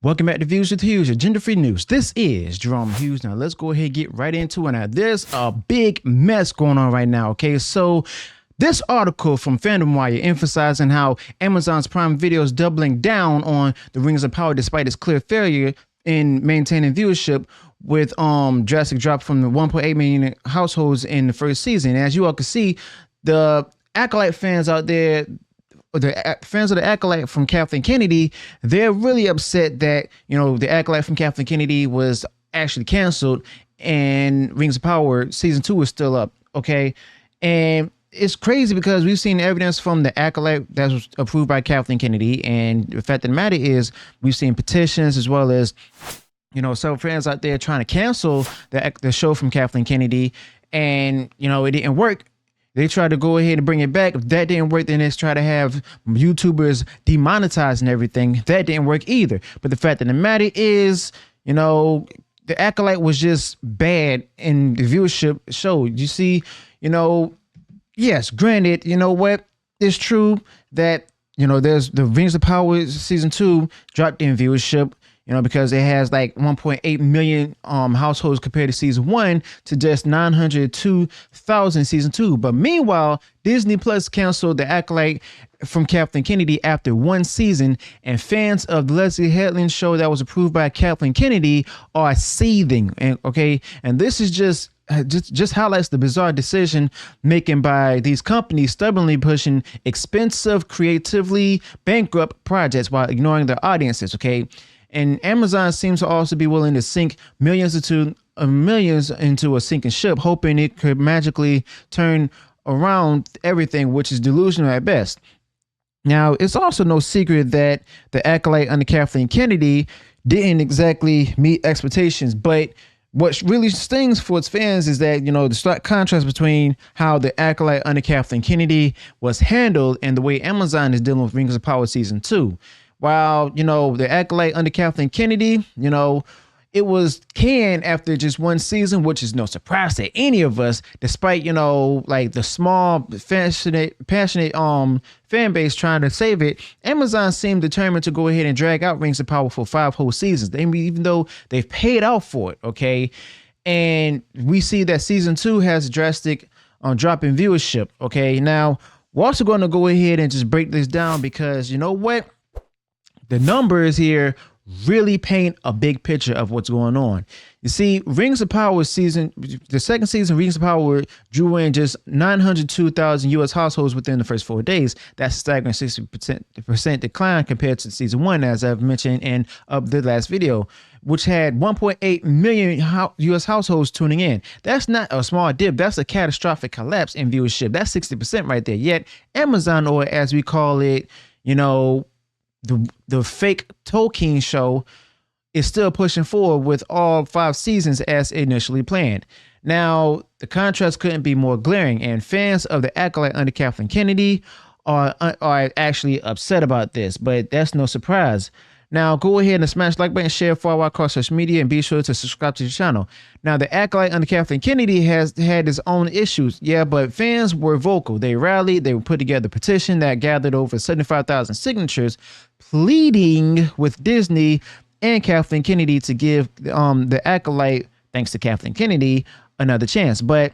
Welcome back to Views with Hughes, your gender-free news. This is Jerome Hughes. Now let's go ahead and get right into it. Now there's a big mess going on right now. Okay, so this article from Fandom Wire emphasizing how Amazon's Prime Video is doubling down on the Rings of Power despite its clear failure in maintaining viewership with drastic drop from the 1.8 million households in the first season. As you all can see, the Acolyte fans out there, the fans of the Acolyte from Kathleen Kennedy, they're really upset that, you know, the Acolyte from Kathleen Kennedy was actually canceled and Rings of Power season 2 is still up. Okay. And it's crazy because we've seen evidence from the Acolyte that was approved by Kathleen Kennedy. And the fact of the matter is we've seen petitions as well as, you know, several fans out there trying to cancel the show from Kathleen Kennedy. And, you know, it didn't work. They tried to go ahead and bring it back. If that didn't work, then let's try to have YouTubers demonetized and everything. That didn't work either. But the fact of the matter is, you know, the Acolyte was just bad in the viewership show. You see, you know, yes, granted, you know what? It's true that, you know, there's the Rings of Power season 2 dropped in viewership, you know, because it has like 1.8 million households compared to season 1 to just 902,000 season 2. But meanwhile, Disney Plus canceled the Acolyte from Kathleen Kennedy after one season, and fans of the Leslie Headland show that was approved by Kathleen Kennedy are seething. And okay, and this is just highlights the bizarre decision making by these companies stubbornly pushing expensive, creatively bankrupt projects while ignoring their audiences. Okay. And Amazon seems to also be willing to sink millions into a sinking ship, hoping it could magically turn around everything, which is delusional at best. Now, it's also no secret that the Acolyte under Kathleen Kennedy didn't exactly meet expectations, but what really stings for its fans is that, you know, the stark contrast between how the Acolyte under Kathleen Kennedy was handled and the way Amazon is dealing with Rings of Power season 2. While, you know, the Acolyte under Kathleen Kennedy, you know, it was canned after just one season, which is no surprise to any of us, despite, you know, like the small, passionate fan base trying to save it. Amazon seemed determined to go ahead and drag out Rings of Power for 5 whole seasons. Even though they've paid out for it, okay? And we see that season 2 has a drastic drop in viewership, okay? Now, we're also going to go ahead and just break this down because, you know what? The numbers here really paint a big picture of what's going on. You see, Rings of Power season, the second season, Rings of Power drew in just 902,000 U.S. households within the first 4 days. That's a staggering 60% decline compared to season 1, as I've mentioned in the last video, which had 1.8 million U.S. households tuning in. That's not a small dip. That's a catastrophic collapse in viewership. That's 60% right there. Yet Amazon, or as we call it, you know, the fake Tolkien show, is still pushing forward with all 5 seasons as initially planned. Now, the contrast couldn't be more glaring, and fans of the Acolyte under Kathleen Kennedy are actually upset about this, but that's no surprise. Now, go ahead and smash the like button, share far wide across social media, and be sure to subscribe to the channel. Now, the Acolyte under Kathleen Kennedy has had its own issues, yeah, but fans were vocal. They rallied, they put together a petition that gathered over 75,000 signatures, pleading with Disney and Kathleen Kennedy to give the Acolyte, thanks to Kathleen Kennedy, another chance. But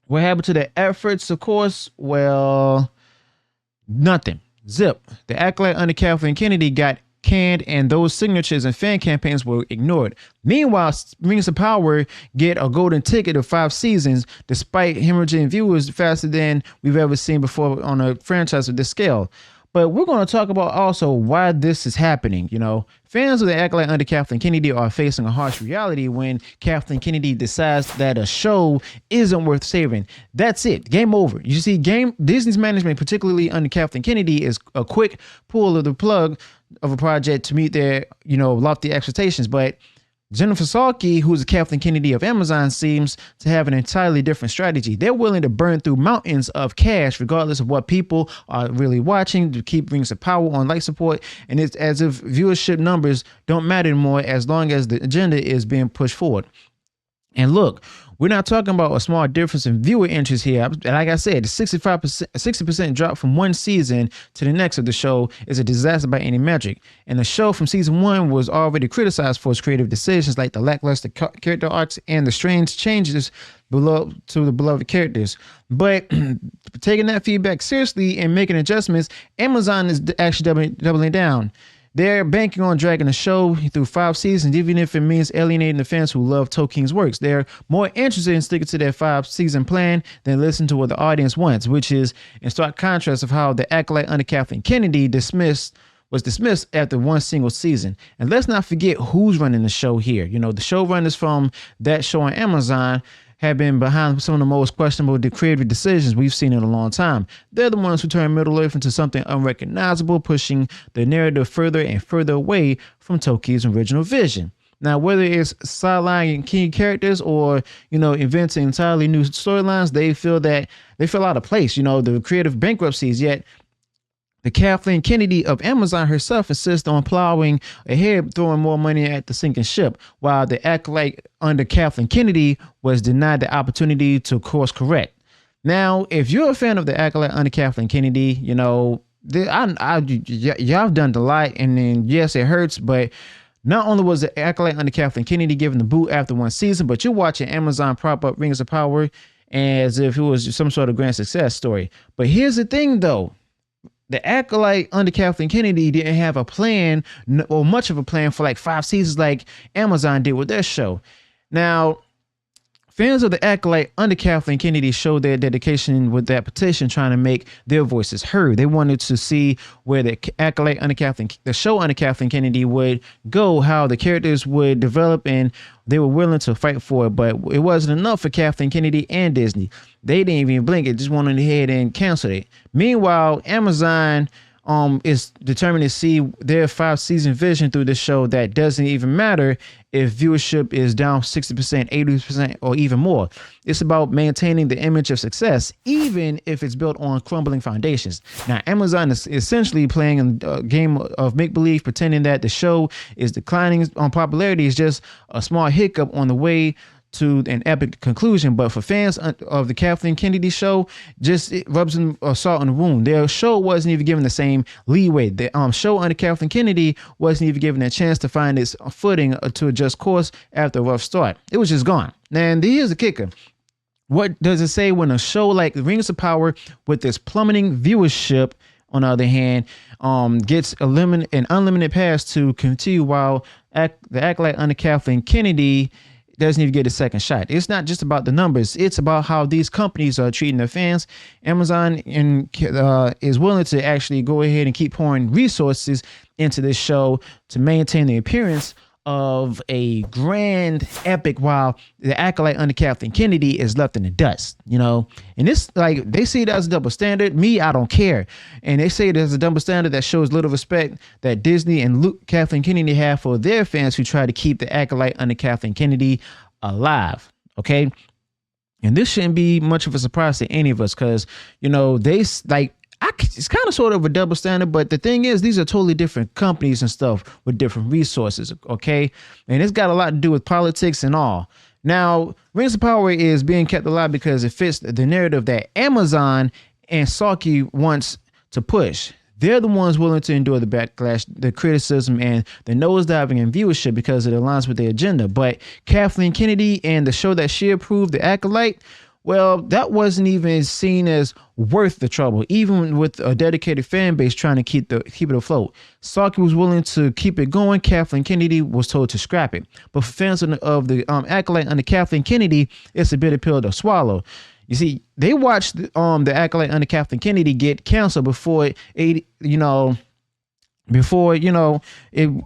what happened to the efforts, of course? Well, nothing. Zip. The Acolyte under Kathleen Kennedy got canned, and those signatures and fan campaigns were ignored. Meanwhile, Rings of Power get a golden ticket of 5 seasons, despite hemorrhaging viewers faster than we've ever seen before on a franchise of this scale. But we're going to talk about also why this is happening. You know, fans of the Acolyte under Kathleen Kennedy are facing a harsh reality when Kathleen Kennedy decides that a show isn't worth saving. That's it. Game over. You see, Disney's management, particularly under Kathleen Kennedy, is a quick pull of the plug of a project to meet their, you know, lofty expectations. But Jennifer Salke, who's the Kathleen Kennedy of Amazon, seems to have an entirely different strategy. They're willing to burn through mountains of cash, regardless of what people are really watching, to keep Rings of Power on light support. And it's as if viewership numbers don't matter anymore as long as the agenda is being pushed forward. And look, we're not talking about a small difference in viewer interest here. Like I said, the 60% drop from one season to the next of the show is a disaster by any metric. And the show from season one was already criticized for its creative decisions, like the lackluster character arcs and the strange changes below to the beloved characters. But taking that feedback seriously and making adjustments, Amazon is actually doubling down. They're banking on dragging the show through 5 seasons, even if it means alienating the fans who love Tolkien's works. They're more interested in sticking to their 5-season plan than listen to what the audience wants, which is in stark contrast of how the Acolyte under Kathleen Kennedy was dismissed after one single season. And let's not forget who's running the show here. You know, the showrunners from that show on Amazon have been behind some of the most questionable creative decisions we've seen in a long time. They're the ones who turn Middle-earth into something unrecognizable, pushing the narrative further and further away from Tolkien's original vision. Now, whether it's sidelining key characters or, inventing entirely new storylines, they feel out of place. The creative bankruptcies, yet the Kathleen Kennedy of Amazon herself insists on plowing ahead, throwing more money at the sinking ship, while the Acolyte under Kathleen Kennedy was denied the opportunity to course correct. Now, if you're a fan of the Acolyte under Kathleen Kennedy, y'all have done a lot, and then yes, it hurts, but not only was the Acolyte under Kathleen Kennedy given the boot after one season, but you're watching Amazon prop up Rings of Power as if it was some sort of grand success story. But here's the thing, though. The Acolyte under Kathleen Kennedy didn't have a plan or much of a plan for like 5 seasons like Amazon did with their show. Now, fans of the Acolyte under Kathleen Kennedy showed their dedication with that petition, trying to make their voices heard. They wanted to see where the Acolyte under the show under Kathleen Kennedy would go, how the characters would develop, and they were willing to fight for it. But it wasn't enough for Kathleen Kennedy and Disney. They didn't even blink. It just went ahead and canceled it. Meanwhile, Amazon is determined to see their 5-season vision through the show that doesn't even matter if viewership is down 60%, 80%, or even more. It's about maintaining the image of success, even if it's built on crumbling foundations. Now, Amazon is essentially playing a game of make-believe, pretending that the show is declining on popularity is just a small hiccup on the way to an epic conclusion. But for fans of the Kathleen Kennedy show, it rubs salt in the wound. Their show wasn't even given the same leeway. The show under Kathleen Kennedy wasn't even given a chance to find its footing to adjust course after a rough start. It was just gone. And here's the kicker. What does it say when a show like Rings of Power, with this plummeting viewership, on the other hand, gets an unlimited pass to continue, while the Acolyte under Kathleen Kennedy doesn't even get a second shot? It's not just about the numbers. It's about how these companies are treating their fans. Amazon is willing to actually go ahead and keep pouring resources into this show to maintain the appearance of a grand epic, while the Acolyte under Kathleen Kennedy is left in the dust, and this, like, they see it as a double standard. Me, I don't care. And they say it as a double standard that shows little respect that Disney and Kathleen Kennedy have for their fans who try to keep the Acolyte under Kathleen Kennedy alive. Okay. And this shouldn't be much of a surprise to any of us, because, it's kind of sort of a double standard, but the thing is, these are totally different companies and stuff with different resources, okay? And it's got a lot to do with politics and all. Now, Rings of Power is being kept alive because it fits the narrative that Amazon and Saki wants to push. They're the ones willing to endure the backlash, the criticism, and the nosediving in viewership because it aligns with their agenda. But Kathleen Kennedy and the show that she approved, The Acolyte, well, that wasn't even seen as worth the trouble, even with a dedicated fan base trying to keep it afloat. Saki was willing to keep it going. Kathleen Kennedy was told to scrap it. But for fans of the Acolyte under Kathleen Kennedy, it's a bitter pill to swallow. You see, they watched the Acolyte under Kathleen Kennedy get canceled before it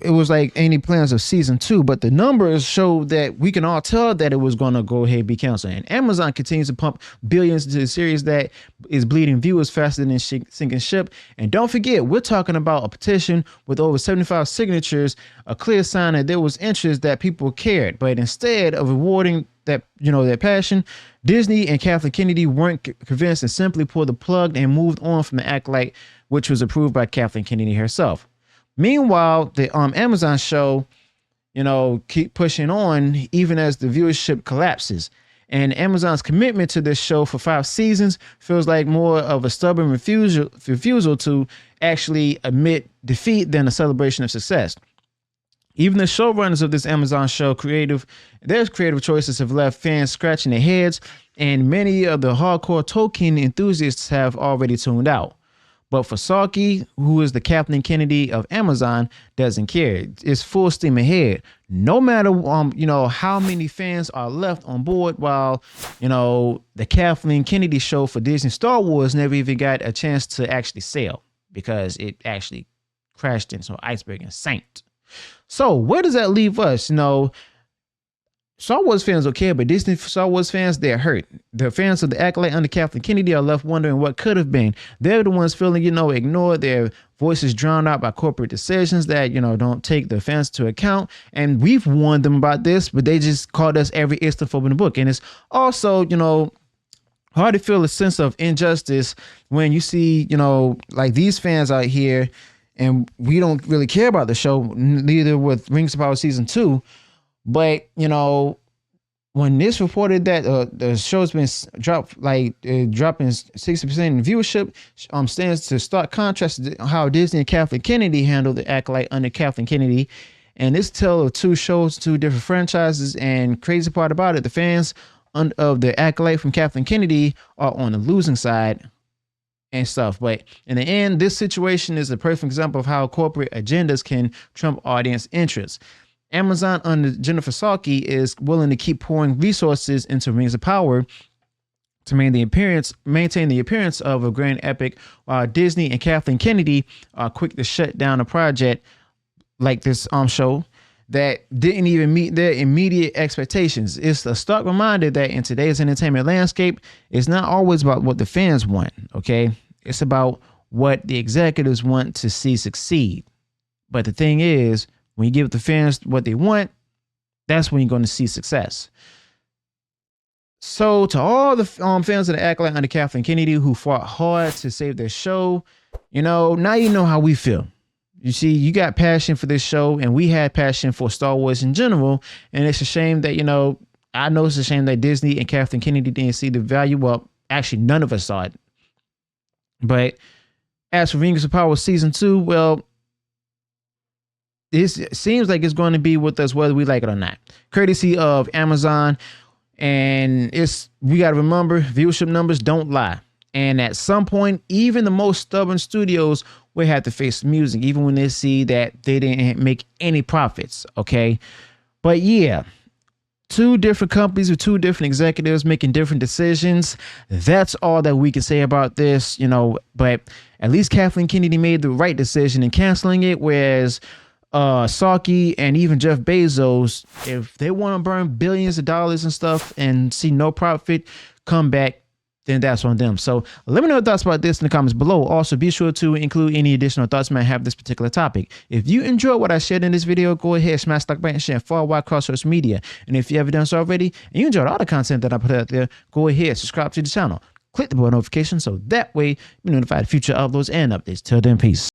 was like any plans of season 2, but the numbers show that we can all tell that it was going to go ahead and be canceled. And Amazon continues to pump billions into the series that is bleeding viewers faster than sinking ship. And don't forget, we're talking about a petition with over 75 signatures, a clear sign that there was interest, that people cared. But instead of rewarding that passion, Disney and Kathleen Kennedy weren't convinced and simply pulled the plug and moved on from the Acolyte, which was approved by Kathleen Kennedy herself. Meanwhile, the Amazon show keep pushing on even as the viewership collapses. And Amazon's commitment to this show for 5 seasons feels like more of a stubborn refusal to actually admit defeat than a celebration of success. Even the showrunners of this Amazon show, their creative choices have left fans scratching their heads, and many of the hardcore Tolkien enthusiasts have already tuned out. But for Saki, who is the Kathleen Kennedy of Amazon, doesn't care. It's full steam ahead. No matter how many fans are left on board, while the Kathleen Kennedy show for Disney Star Wars never even got a chance to actually sail because it actually crashed into an iceberg and sank. So where does that leave us? Star Wars fans don't care, but Disney Star Wars fans, they're hurt. The fans of the Acolyte under Kathleen Kennedy are left wondering what could have been. They're the ones feeling, ignored, their voices drowned out by corporate decisions that, don't take the fans to account. And we've warned them about this, but they just called us every Islamophobe in the book. And it's also, hard to feel a sense of injustice when you see, like these fans out here, and we don't really care about the show, neither with Rings of Power Season 2. But, when this reported that the show's been dropping 60% in viewership, stands to stark contrast to how Disney and Kathleen Kennedy handled the Acolyte under Kathleen Kennedy. And this tale of 2 shows, 2 different franchises. And crazy part about it, the fans of the Acolyte from Kathleen Kennedy are on the losing side and stuff. But in the end, this situation is a perfect example of how corporate agendas can trump audience interests. Amazon under Jennifer Saki is willing to keep pouring resources into Rings of Power to maintain the appearance of a grand epic, while Disney and Kathleen Kennedy are quick to shut down a project like this show that didn't even meet their immediate expectations. It's a stark reminder that in today's entertainment landscape, it's not always about what the fans want, okay? It's about what the executives want to see succeed. But the thing is, when you give the fans what they want, that's when you're going to see success. So to all the fans of the Acolyte under Kathleen Kennedy who fought hard to save their show, now you know how we feel. You see, you got passion for this show, and we had passion for Star Wars in general. And it's a shame that, I know it's a shame that Disney and Kathleen Kennedy didn't see the value. Well, actually, none of us saw it. But as for Rings of Power Season 2, well, this seems like it's going to be with us whether we like it or not. Courtesy of Amazon. And we got to remember, viewership numbers don't lie. And at some point, even the most stubborn studios will have to face music, even when they see that they didn't make any profits. Okay. But yeah, 2 different companies with 2 different executives making different decisions. That's all that we can say about this, but at least Kathleen Kennedy made the right decision in canceling it. Whereas Saki and even Jeff Bezos, if they want to burn billions of dollars and stuff and see no profit come back, then that's on them. So let me know your thoughts about this in the comments below. Also, be sure to include any additional thoughts you might have this particular topic. If you enjoyed what I shared in this video, go ahead, smash the like button, share far wide across social media. And if you haven't done so already and you enjoyed all the content that I put out there, go ahead, subscribe to the channel. Click the bell notification so that way you're notified of future uploads and updates. Till then, peace.